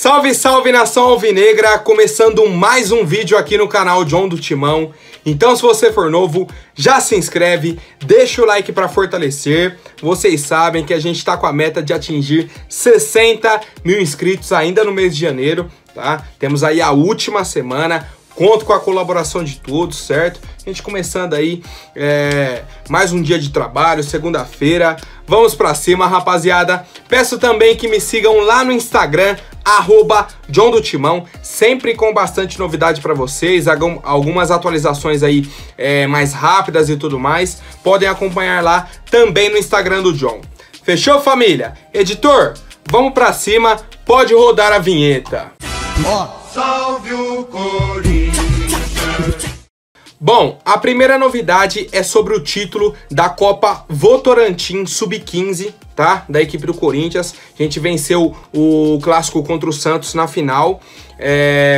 Salve, salve nação alvinegra, começando mais um vídeo aqui no canal John do Timão. Então se você for novo, já se inscreve, deixa o like para fortalecer. Vocês sabem que a gente tá com a meta de atingir 60 mil inscritos ainda no mês de janeiro, tá? Temos aí a última semana, conto com a colaboração de todos, certo? A gente começando aí mais um dia de trabalho, segunda-feira. Vamos pra cima, rapaziada. Peço também que me sigam lá no Instagram, @John do Timão, sempre com bastante novidade para vocês, algumas atualizações aí mais rápidas e tudo mais. Podem acompanhar lá também no Instagram do John. Fechou, família? Editor, vamos pra cima, pode rodar a vinheta. Salve o Corinthians! Bom, a primeira novidade é sobre o título da Copa Votorantim Sub-15, tá? Da equipe do Corinthians. A gente venceu o clássico contra o Santos na final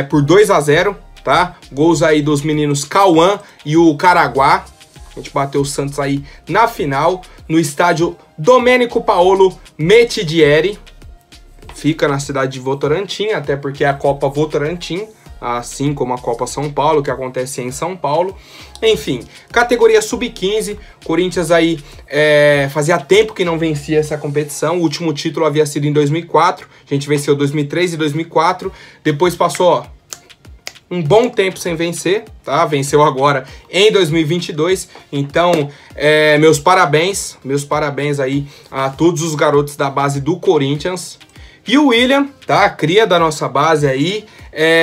por 2-0, tá? Gols aí dos meninos Cauã e o Caraguá. A gente bateu o Santos aí na final, no estádio Domênico Paolo Metidieri. Fica na cidade de Votorantim, até porque é a Copa Votorantim, assim como a Copa São Paulo, que acontece em São Paulo. Enfim, categoria Sub-15, Corinthians aí fazia tempo que não vencia essa competição. O último título havia sido em 2004, a gente venceu 2003 e 2004, depois passou, ó, um bom tempo sem vencer, tá? Venceu agora em 2022, então meus parabéns aí a todos os garotos da base do Corinthians. E o William, tá? Cria da nossa base aí,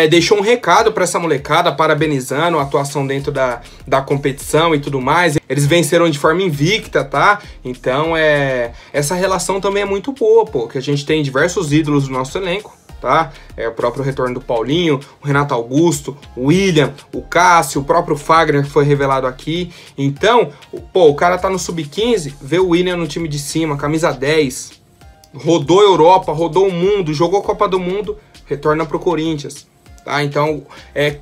deixou um recado para essa molecada, parabenizando a atuação dentro da competição e tudo mais. Eles venceram de forma invicta, tá? Então, essa relação também é muito boa, pô, que a gente tem diversos ídolos do nosso elenco, tá? O próprio retorno do Paulinho, o Renato Augusto, o William, o Cássio, o próprio Fagner que foi revelado aqui. Então, pô, o cara tá no Sub-15, vê o William no time de cima, camisa 10... rodou a Europa, rodou o mundo, jogou a Copa do Mundo, retorna pro Corinthians, tá? Então,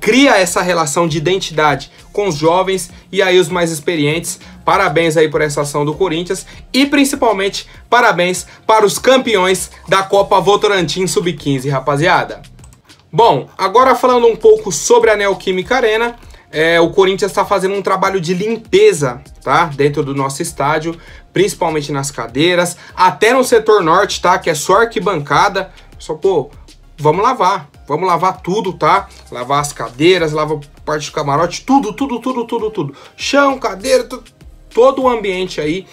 cria essa relação de identidade com os jovens e aí os mais experientes. Parabéns aí por essa ação do Corinthians e principalmente parabéns para os campeões da Copa Votorantim Sub-15, rapaziada. Bom, agora falando um pouco sobre a Neoquímica Arena, o Corinthians está fazendo um trabalho de limpeza, tá? Dentro do nosso estádio, principalmente nas cadeiras, até no setor norte, tá? Que é só arquibancada. Só, pô, vamos lavar tudo, tá? Lavar as cadeiras, lavar parte do camarote, tudo. Chão, cadeira, todo o ambiente aí,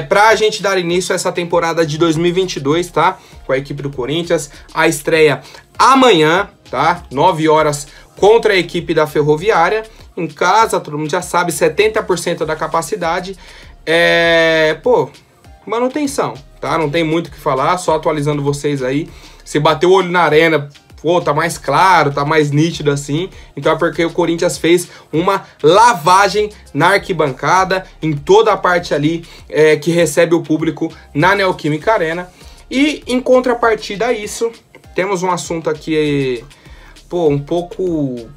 pra gente dar início a essa temporada de 2022, tá? Com a equipe do Corinthians. A estreia amanhã, tá? 9 horas contra a equipe da Ferroviária. Em casa, todo mundo já sabe, 70% da capacidade. Pô, manutenção, tá? Não tem muito o que falar, só atualizando vocês aí. Se bater o olho na arena, pô, tá mais claro, tá mais nítido assim. Então é porque o Corinthians fez uma lavagem na arquibancada, em toda a parte ali que recebe o público na Neoquímica Arena. E em contrapartida a isso, temos um assunto aqui, pô, um pouco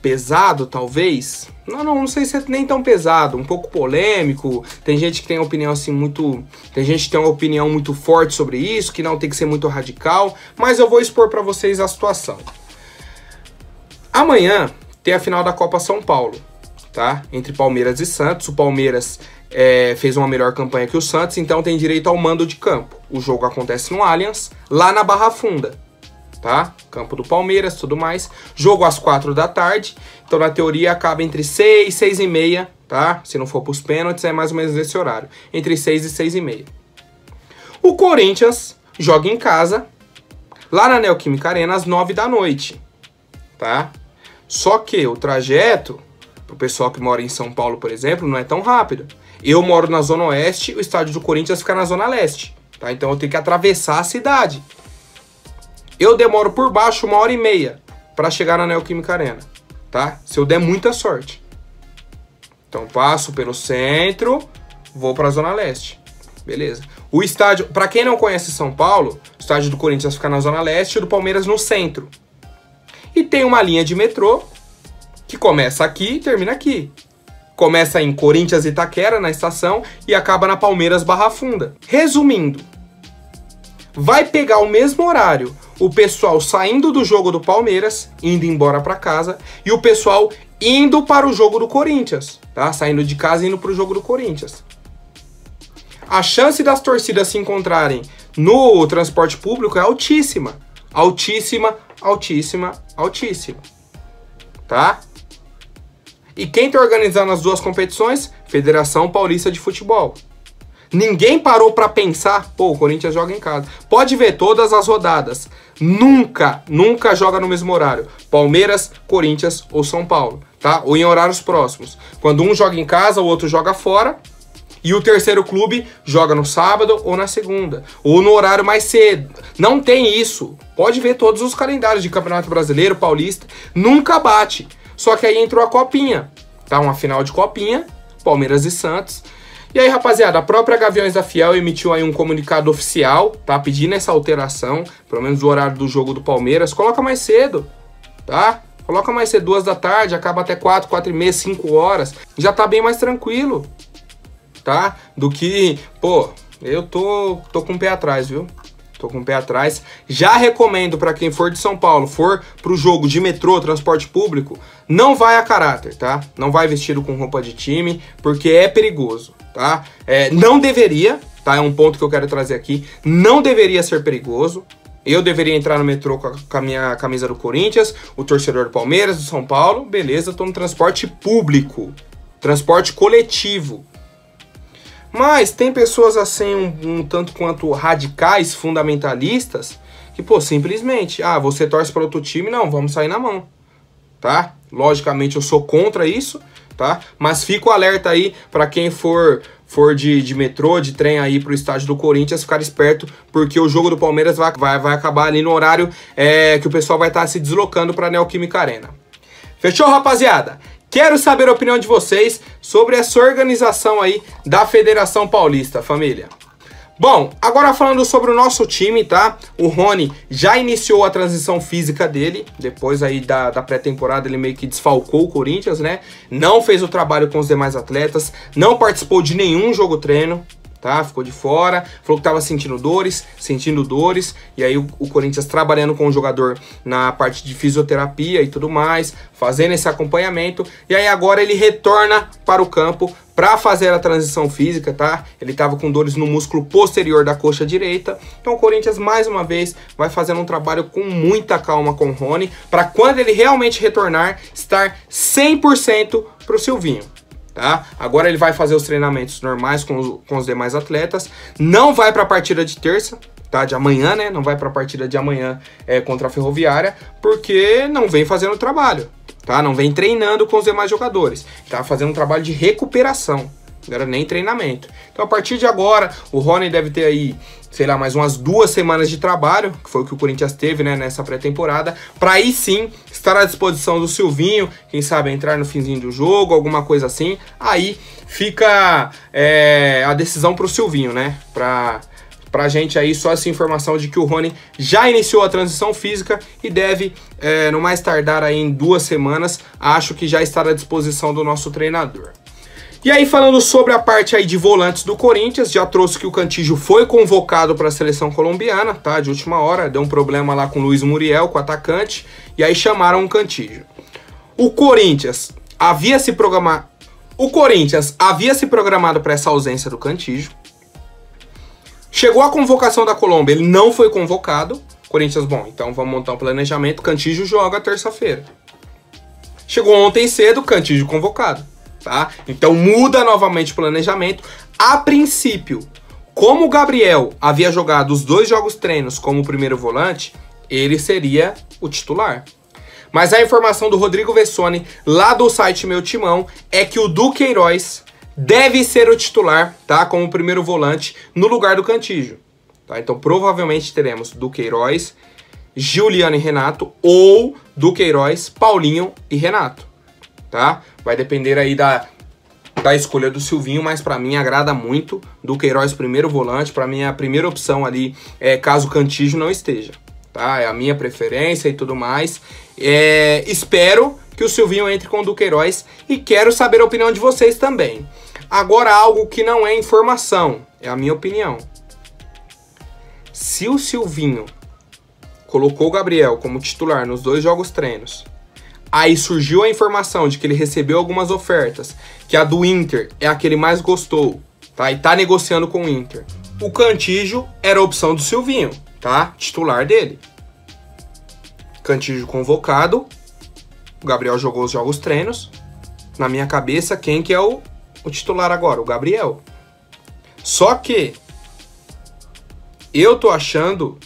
pesado, talvez. Não sei se é nem tão pesado, um pouco polêmico. Tem gente que tem opinião assim tem gente que tem uma opinião muito forte sobre isso, que não tem que ser muito radical, mas eu vou expor para vocês a situação. Amanhã tem a final da Copa São Paulo, tá? Entre Palmeiras e Santos. O Palmeiras fez uma melhor campanha que o Santos, então tem direito ao mando de campo. O jogo acontece no Allianz, lá na Barra Funda, tá? Campo do Palmeiras, tudo mais. Jogo às 4 da tarde. Então, na teoria, acaba entre 6 e 6 e meia, tá? Se não for pros pênaltis, é mais ou menos nesse horário. Entre 6 e 6 e meia. O Corinthians joga em casa, lá na Neoquímica Arena, às 9 da noite, tá? Só que o trajeto, pro pessoal que mora em São Paulo, por exemplo, não é tão rápido. Eu moro na Zona Oeste, o estádio do Corinthians fica na Zona Leste, tá? Então, eu tenho que atravessar a cidade. Eu demoro por baixo 1h30 para chegar na Neoquímica Arena, tá? Se eu der muita sorte. Então passo pelo centro, vou para a Zona Leste. Beleza. O estádio, para quem não conhece São Paulo, o estádio do Corinthians fica na Zona Leste e do Palmeiras no centro. E tem uma linha de metrô que começa aqui e termina aqui. Começa em Corinthians Itaquera, na estação, e acaba na Palmeiras Barra Funda. Resumindo, vai pegar o mesmo horário, o pessoal saindo do jogo do Palmeiras, indo embora para casa, e o pessoal indo para o jogo do Corinthians, tá? Saindo de casa e indo para o jogo do Corinthians. A chance das torcidas se encontrarem no transporte público é altíssima. Altíssima, altíssima, altíssima. Tá? E quem tá organizando as duas competições? Federação Paulista de Futebol. Ninguém parou para pensar, pô, o Corinthians joga em casa. Pode ver todas as rodadas. Nunca joga no mesmo horário. Palmeiras, Corinthians ou São Paulo, tá? Ou em horários próximos. Quando um joga em casa, o outro joga fora. E o terceiro clube joga no sábado ou na segunda. Ou no horário mais cedo. Não tem isso. Pode ver todos os calendários de Campeonato Brasileiro, Paulista. Nunca bate. Só que aí entrou a Copinha. Tá? Uma final de Copinha. Palmeiras e Santos. E aí, rapaziada, a própria Gaviões da Fiel emitiu aí um comunicado oficial, tá? Pedindo essa alteração, pelo menos o horário do jogo do Palmeiras. Coloca mais cedo, tá? Coloca mais cedo, 2 da tarde, acaba até 4, 4 e meia, 5 horas. Já tá bem mais tranquilo, tá? Do que, pô, eu tô com o pé atrás, viu? Tô com o pé atrás. Já recomendo para quem for de São Paulo, for pro jogo de metrô, transporte público, não vai a caráter, tá? Não vai vestido com roupa de time, porque é perigoso, tá? Não deveria, tá? É um ponto que eu quero trazer aqui. Não deveria ser perigoso. Eu deveria entrar no metrô com a minha camisa do Corinthians, o torcedor do Palmeiras, do São Paulo. Beleza, tô no transporte público, transporte coletivo. Mas tem pessoas assim, um tanto quanto radicais, fundamentalistas, que, pô, simplesmente, você torce para outro time, não, vamos sair na mão, tá? Logicamente eu sou contra isso, tá? Mas fico alerta aí para quem for de metrô, de trem aí pro estádio do Corinthians, ficar esperto, porque o jogo do Palmeiras vai acabar ali no horário que o pessoal vai estar se deslocando para a Neoquímica Arena. Fechou, rapaziada? Quero saber a opinião de vocês sobre essa organização aí da Federação Paulista, família. Bom, agora falando sobre o nosso time, tá? O Rony já iniciou a transição física dele, depois aí da pré-temporada ele meio que desfalcou o Corinthians, né? Não fez o trabalho com os demais atletas, não participou de nenhum jogo treino, tá? Ficou de fora, falou que tava sentindo dores, e aí o Corinthians trabalhando com o jogador na parte de fisioterapia e tudo mais, fazendo esse acompanhamento, e aí agora ele retorna para o campo para fazer a transição física, tá? Ele tava com dores no músculo posterior da coxa direita, então o Corinthians mais uma vez vai fazendo um trabalho com muita calma com o Rony, para quando ele realmente retornar, estar 100% pro Silvinho. Tá? Agora ele vai fazer os treinamentos normais com os demais atletas. Não vai para a partida de terça, tá? De amanhã, né? Não vai para a partida de amanhã contra a Ferroviária, porque não vem fazendo o trabalho, tá? Não vem treinando com os demais jogadores. Tá fazendo um trabalho de recuperação. Agora nem treinamento. Então a partir de agora, o Rony deve ter aí, sei lá, mais umas 2 semanas de trabalho, que foi o que o Corinthians teve, né, nessa pré-temporada, para aí sim estar à disposição do Silvinho, quem sabe entrar no finzinho do jogo, alguma coisa assim. Aí fica a decisão pro Silvinho, né, pra gente aí só essa informação de que o Rony já iniciou a transição física e deve, no mais tardar aí em 2 semanas, acho que já estará à disposição do nosso treinador. E aí, falando sobre a parte aí de volantes do Corinthians, já trouxe que o Cantillo foi convocado para a seleção colombiana, tá? De última hora, deu um problema lá com o Luiz Muriel, com o atacante, e aí chamaram o Cantillo. O Corinthians havia se programado para essa ausência do Cantillo. Chegou a convocação da Colômbia, ele não foi convocado. Corinthians, bom, então vamos montar um planejamento, Cantillo joga terça-feira. Chegou ontem cedo, Cantillo convocado. Tá? Então muda novamente o planejamento. A princípio, como o Gabriel havia jogado os 2 jogos treinos como primeiro volante, ele seria o titular. Mas a informação do Rodrigo Vessone, lá do site Meu Timão, é que o Duqueiroz deve ser o titular, tá? Como primeiro volante no lugar do Cantillo. Tá? Então provavelmente teremos Duqueiroz, Giuliano e Renato, ou Duqueiroz, Paulinho e Renato. Tá? Vai depender aí da escolha do Silvinho, mas pra mim agrada muito Duqueiroz primeiro volante, pra mim é a primeira opção ali, caso o Cantillo não esteja, tá? É a minha preferência e tudo mais. Espero que o Silvinho entre com o Duqueiroz e quero saber a opinião de vocês também. Agora, algo que não é informação, é a minha opinião. Se o Silvinho colocou o Gabriel como titular nos 2 jogos treinos, aí surgiu a informação de que ele recebeu algumas ofertas, que a do Inter é a que ele mais gostou, tá? E tá negociando com o Inter. O Cantígio era a opção do Silvinho, tá? Titular dele. Cantígio convocado, o Gabriel jogou os jogos treinos. Na minha cabeça, quem que é o titular agora? O Gabriel. Só que eu tô achando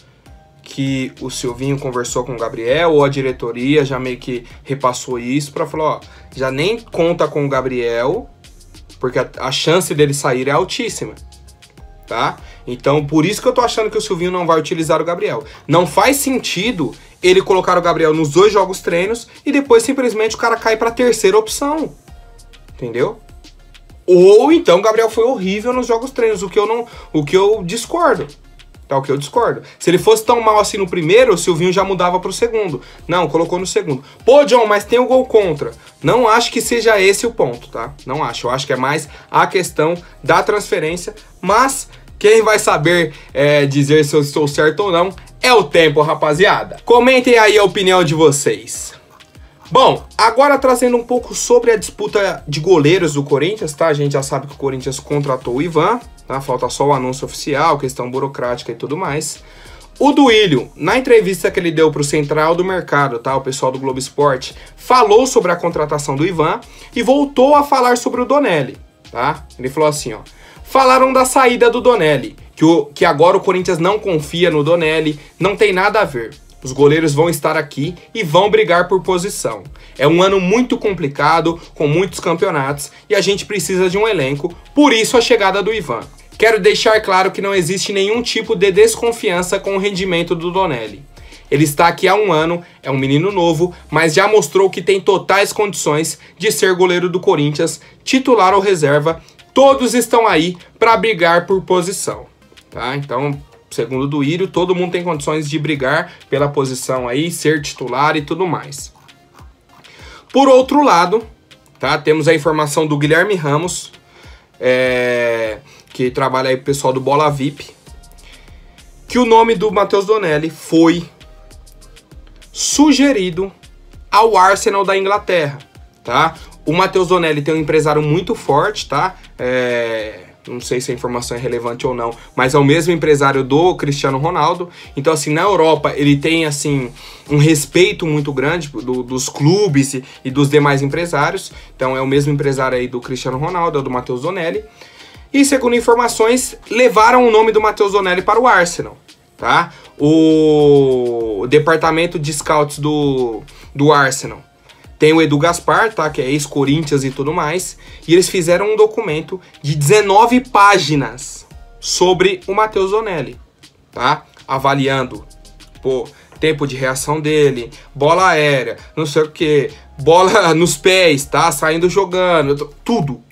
que o Silvinho conversou com o Gabriel, ou a diretoria já meio que repassou isso pra falar, ó, já nem conta com o Gabriel, porque a chance dele sair é altíssima, tá? Então, por isso que eu tô achando que o Silvinho não vai utilizar o Gabriel. Não faz sentido ele colocar o Gabriel nos 2 jogos treinos e depois simplesmente o cara cai pra 3ª opção, entendeu? Ou então o Gabriel foi horrível nos jogos treinos, o que eu discordo. Tá, o que eu discordo. Se ele fosse tão mal assim no primeiro, o Silvinho já mudava pro segundo. Não, colocou no segundo. Pô, John, mas tem o gol contra. Não acho que seja esse o ponto, tá? Não acho. Eu acho que é mais a questão da transferência. Mas quem vai saber dizer se eu estou certo ou não é o tempo, rapaziada. Comentem aí a opinião de vocês. Bom, agora trazendo um pouco sobre a disputa de goleiros do Corinthians, tá? A gente já sabe que o Corinthians contratou o Ivan, tá? Falta só o anúncio oficial, questão burocrática e tudo mais. O Duílio, na entrevista que ele deu para o Central do Mercado, tá? O pessoal do Globo Esporte, falou sobre a contratação do Ivan e voltou a falar sobre o Donelli, tá? Ele falou assim, ó. Falaram da saída do Donelli, que agora o Corinthians não confia no Donelli, não tem nada a ver. Os goleiros vão estar aqui e vão brigar por posição. É um ano muito complicado, com muitos campeonatos, e a gente precisa de um elenco, por isso a chegada do Ivan. Quero deixar claro que não existe nenhum tipo de desconfiança com o rendimento do Donelli. Ele está aqui há um ano, é um menino novo, mas já mostrou que tem totais condições de ser goleiro do Corinthians, titular ou reserva. Todos estão aí para brigar por posição, tá? Então, segundo o Duílio, todo mundo tem condições de brigar pela posição aí, ser titular e tudo mais. Por outro lado, tá, temos a informação do Guilherme Ramos, que trabalha aí pro pessoal do Bola VIP, que o nome do Matheus Donelli foi sugerido ao Arsenal da Inglaterra, tá? O Matheus Donelli tem um empresário muito forte, tá? Não sei se a informação é relevante ou não, mas é o mesmo empresário do Cristiano Ronaldo. Então, assim, na Europa ele tem, assim, um respeito muito grande dos clubes e dos demais empresários. Então, é o mesmo empresário aí do Cristiano Ronaldo, é o do Matheus Donelli. E, segundo informações, levaram o nome do Matheus Donelli para o Arsenal, tá? O departamento de scouts do Arsenal tem o Edu Gaspar, tá? Que é ex-Corinthians e tudo mais. E eles fizeram um documento de 19 páginas sobre o Matheus Donelli, tá? Avaliando, pô, tempo de reação dele, bola aérea, não sei o que, bola nos pés, tá? Saindo jogando, tudo.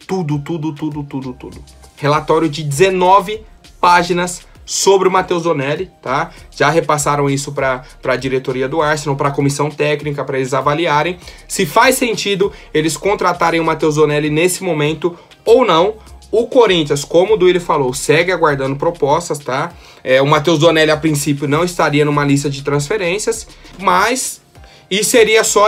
Relatório de 19 páginas sobre o Matheus Donelli, tá? Já repassaram isso para a diretoria do Arsenal, para a comissão técnica, para eles avaliarem se faz sentido eles contratarem o Matheus Donelli nesse momento ou não. O Corinthians, como o Duílio falou, segue aguardando propostas, tá? O Matheus Donelli, a princípio, não estaria numa lista de transferências, mas e seria só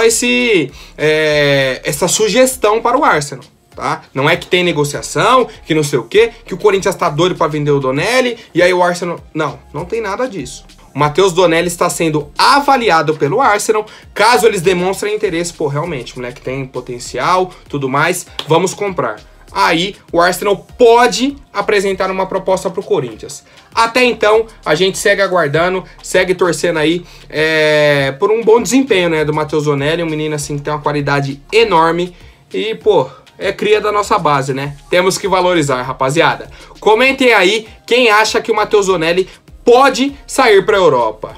essa sugestão para o Arsenal. Tá? Não é que tem negociação, que não sei o que o Corinthians tá doido para vender o Donelli e aí o Arsenal... Não tem nada disso. O Matheus Donelli está sendo avaliado pelo Arsenal, caso eles demonstrem interesse, pô, realmente, o moleque tem potencial, tudo mais, vamos comprar. Aí o Arsenal pode apresentar uma proposta pro Corinthians. Até então, a gente segue aguardando, segue torcendo aí por um bom desempenho, né, do Matheus Donelli, um menino assim que tem uma qualidade enorme e, pô, é cria da nossa base, né? Temos que valorizar, rapaziada. Comentem aí quem acha que o Matheus Donelli pode sair para a Europa.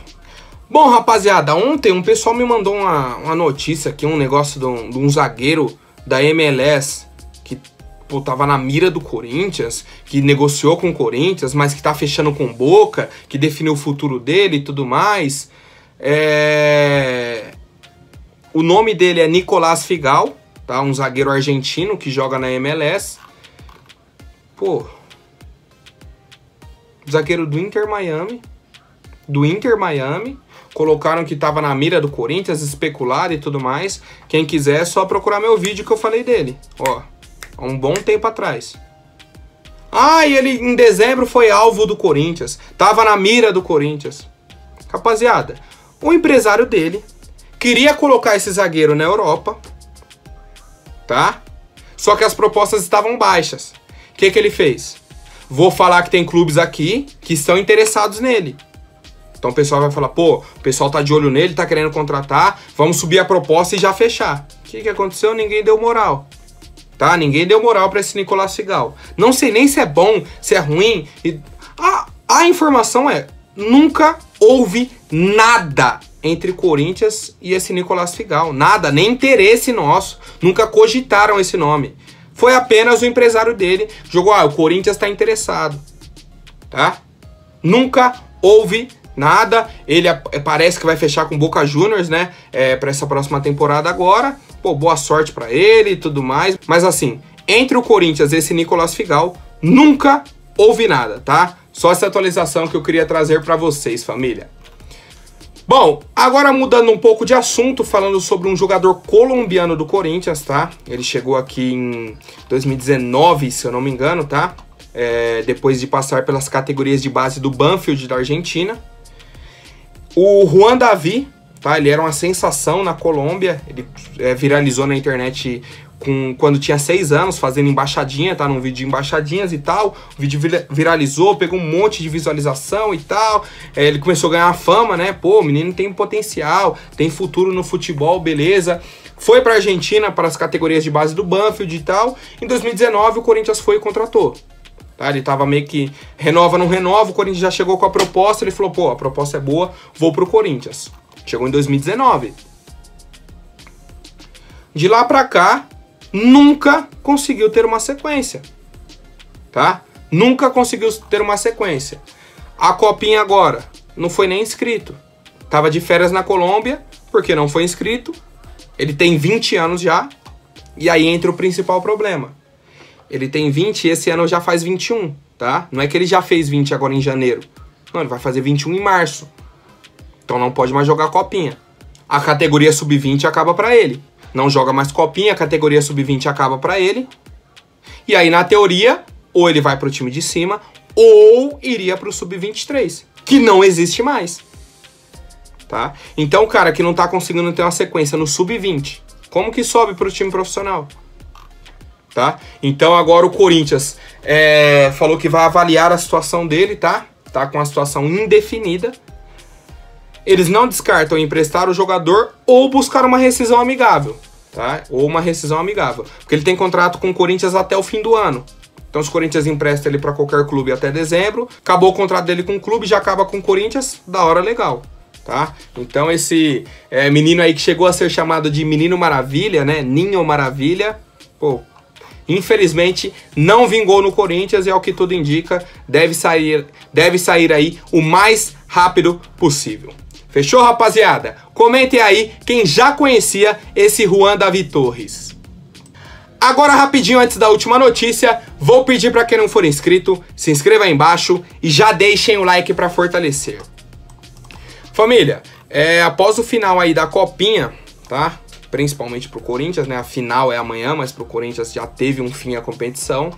Bom, rapaziada, ontem um pessoal me mandou uma notícia aqui, um negócio de um zagueiro da MLS que, pô, tava na mira do Corinthians, que negociou com o Corinthians, mas que tá fechando com Boca, que definiu o futuro dele e tudo mais. O nome dele é Nicolás Figal, tá? Um zagueiro argentino que joga na MLS. Pô, zagueiro do Inter Miami, do Inter Miami. Colocaram que tava na mira do Corinthians, especularam e tudo mais. Quem quiser é só procurar meu vídeo que eu falei dele. Ó, há um bom tempo atrás. Ah, e ele em dezembro foi alvo do Corinthians. Tava na mira do Corinthians. Rapaziada, o empresário dele queria colocar esse zagueiro na Europa, tá? Só que as propostas estavam baixas. O que ele fez? Vou falar que tem clubes aqui que estão interessados nele. Então o pessoal vai falar, pô, o pessoal tá de olho nele, tá querendo contratar, vamos subir a proposta e já fechar. O que aconteceu? Ninguém deu moral. Tá? Ninguém deu moral pra esse Nicolás Figal. Não sei nem se é bom, se é ruim. A informação é, nunca houve nada entre Corinthians e esse Nicolás Figal. Nada, nem interesse nosso. Nunca cogitaram esse nome. Foi apenas o empresário dele. Jogou, o Corinthians tá interessado. Tá? Nunca houve nada. Ele parece que vai fechar com Boca Juniors, né? Pra essa próxima temporada agora. Pô, boa sorte pra ele e tudo mais. Mas assim, entre o Corinthians e esse Nicolás Figal, nunca houve nada, tá? Só essa atualização que eu queria trazer pra vocês, família. Bom, agora mudando um pouco de assunto, falando sobre um jogador colombiano do Corinthians, tá? Ele chegou aqui em 2019, se eu não me engano, tá? Depois de passar pelas categorias de base do Banfield da Argentina. O Juan Davi, tá? Ele era uma sensação na Colômbia, ele viralizou na internet quando tinha 6 anos, fazendo embaixadinha, tá? Num vídeo de embaixadinhas e tal. O vídeo viralizou, pegou um monte de visualização e tal. Ele começou a ganhar fama, né? Pô, o menino tem potencial, tem futuro no futebol, beleza. Foi pra Argentina, para as categorias de base do Banfield e tal. Em 2019, o Corinthians foi e contratou. Tá? Ele tava meio que renova, não renova, o Corinthians já chegou com a proposta, ele falou, pô, a proposta é boa, vou pro Corinthians. Chegou em 2019. De lá pra cá, nunca conseguiu ter uma sequência, tá? Nunca conseguiu ter uma sequência. A Copinha agora, não foi nem inscrito. Tava de férias na Colômbia, porque não foi inscrito. Ele tem 20 anos já, e aí entra o principal problema. Ele tem 20 e esse ano já faz 21, tá? Não é que ele já fez 20 agora em janeiro. Não, ele vai fazer 21 em março. Então não pode mais jogar Copinha. A categoria sub-20 acaba pra ele. Não joga mais Copinha, a categoria sub-20 acaba pra ele. E aí, na teoria, ou ele vai pro time de cima, ou iria pro sub-23, que não existe mais. Tá? Então, o cara que não tá conseguindo ter uma sequência no sub-20, como que sobe pro time profissional? Tá? Então, agora o Corinthians falou que vai avaliar a situação dele, tá? Tá com a situação indefinida. Eles não descartam emprestar o jogador ou buscar uma rescisão amigável, tá? Ou uma rescisão amigável. Porque ele tem contrato com o Corinthians até o fim do ano. Então, se o Corinthians empresta ele para qualquer clube até dezembro, acabou o contrato dele com o clube, já acaba com o Corinthians, da hora legal, tá? Então, esse menino aí que chegou a ser chamado de Menino Maravilha, né? Ninho Maravilha, pô, infelizmente não vingou no Corinthians e, ao que tudo indica, deve sair aí o mais rápido possível. Fechou, rapaziada? Comentem aí quem já conhecia esse Juan Davi Torres. Agora, rapidinho, antes da última notícia, vou pedir para quem não for inscrito, se inscreva aí embaixo e já deixem o like para fortalecer. Família, após o final aí da Copinha, tá? Principalmente pro Corinthians, né? A final é amanhã, mas pro Corinthians já teve um fim a competição.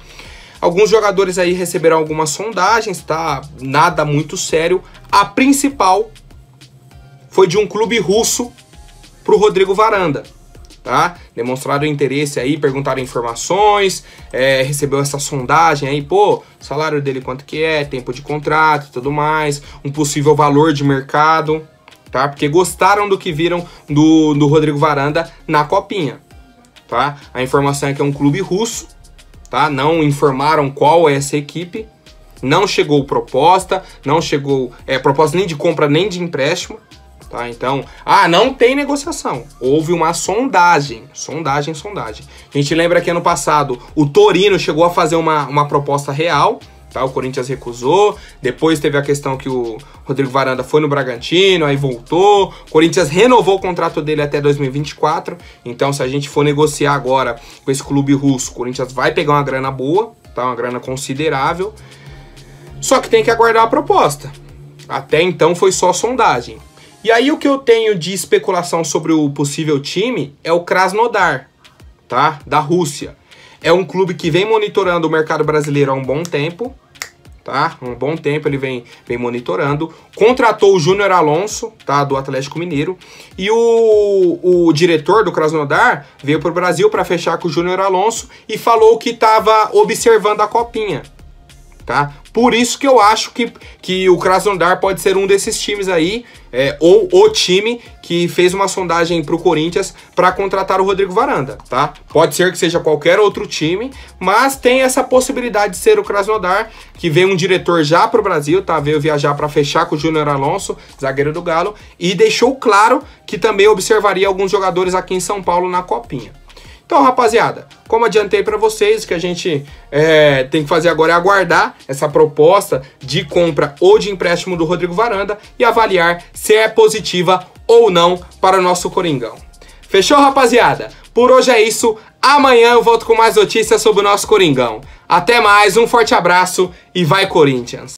Alguns jogadores aí receberam algumas sondagens, tá? Nada muito sério. A principal foi de um clube russo pro Rodrigo Varanda, tá? Demonstraram interesse aí, perguntaram informações, recebeu essa sondagem aí, pô, salário dele quanto que é, tempo de contrato e tudo mais, um possível valor de mercado, tá? Porque gostaram do que viram do Rodrigo Varanda na Copinha, tá? A informação é que é um clube russo, tá? Não informaram qual é essa equipe, não chegou proposta, não chegou proposta nem de compra nem de empréstimo, tá? Então, não tem negociação. Houve uma sondagem. Sondagem. A gente lembra que ano passado o Torino chegou a fazer uma proposta real, tá? O Corinthians recusou. Depois teve a questão que o Rodrigo Varanda foi no Bragantino, aí voltou. O Corinthians renovou o contrato dele até 2024. Então, se a gente for negociar agora com esse clube russo, o Corinthians vai pegar uma grana boa, tá? Uma grana considerável. Só que tem que aguardar a proposta. Até então foi só sondagem. E aí o que eu tenho de especulação sobre o possível time é o Krasnodar, tá? Da Rússia. É um clube que vem monitorando o mercado brasileiro há um bom tempo, tá? Um bom tempo ele vem monitorando. Contratou o Júnior Alonso, tá? Do Atlético Mineiro. E o diretor do Krasnodar veio para o Brasil para fechar com o Júnior Alonso e falou que estava observando a copinha, tá? Por isso que eu acho que o Krasnodar pode ser um desses times aí, ou o time que fez uma sondagem para o Corinthians para contratar o Rodrigo Varanda, tá? Pode ser que seja qualquer outro time, mas tem essa possibilidade de ser o Krasnodar, que veio um diretor já para o Brasil, tá? Veio viajar para fechar com o Júnior Alonso, zagueiro do Galo, e deixou claro que também observaria alguns jogadores aqui em São Paulo na copinha. Então, rapaziada, como adiantei para vocês, o que a gente tem que fazer agora é aguardar essa proposta de compra ou de empréstimo do Rodrigo Varanda e avaliar se é positiva ou não para o nosso Coringão. Fechou, rapaziada? Por hoje é isso. Amanhã eu volto com mais notícias sobre o nosso Coringão. Até mais, um forte abraço e vai Corinthians!